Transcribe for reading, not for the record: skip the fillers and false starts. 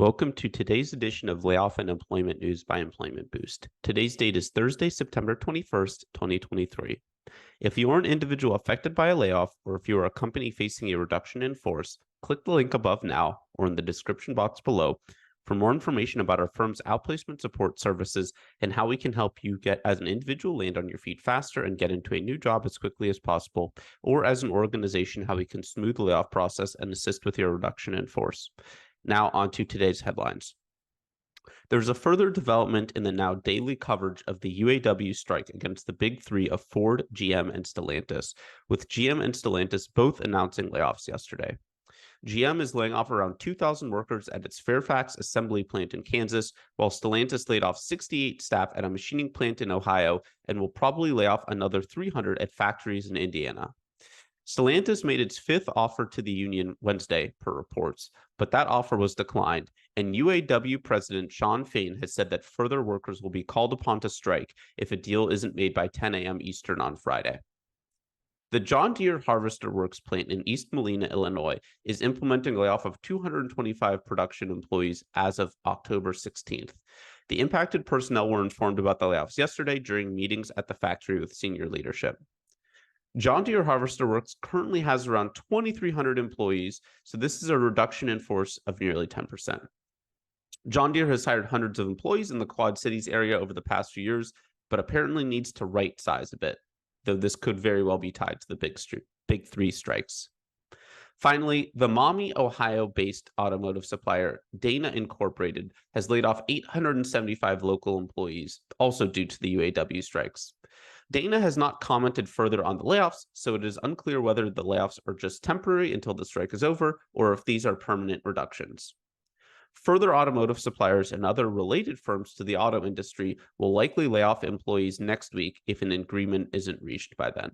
Welcome to today's edition of Layoff and Employment News by Employment Boost. Today's date is Thursday, September 21st, 2023. If you are an individual affected by a layoff, or if you are a company facing a reduction in force, click the link above now or in the description box below for more information about our firm's outplacement support services and how we can help you get as an individual land on your feet faster and get into a new job as quickly as possible, or as an organization, how we can smooth the layoff process and assist with your reduction in force. Now on to today's headlines. There's a further development in the now daily coverage of the UAW strike against the big three of Ford, GM, and Stellantis, with GM and Stellantis both announcing layoffs yesterday. GM is laying off around 2,000 workers at its Fairfax Assembly Plant in Kansas, while Stellantis laid off 68 staff at a machining plant in Ohio and will probably lay off another 300 at factories in Indiana. Stellantis made its fifth offer to the union Wednesday, per reports, but that offer was declined, and UAW President Shawn Fain has said that further workers will be called upon to strike if a deal isn't made by 10 a.m. Eastern on Friday. The John Deere Harvester Works plant in East Molina, Illinois, is implementing a layoff of 225 production employees as of October 16th. The impacted personnel were informed about the layoffs yesterday during meetings at the factory with senior leadership. John Deere Harvester Works currently has around 2,300 employees, so this is a reduction in force of nearly 10%. John Deere has hired hundreds of employees in the Quad Cities area over the past few years, but apparently needs to right size a bit, though this could very well be tied to the big three strikes. Finally, the Maumee, Ohio-based automotive supplier Dana Incorporated has laid off 875 local employees, also due to the UAW strikes. Dana has not commented further on the layoffs, so it is unclear whether the layoffs are just temporary until the strike is over, or if these are permanent reductions. Further automotive suppliers and other related firms to the auto industry will likely lay off employees next week if an agreement isn't reached by then.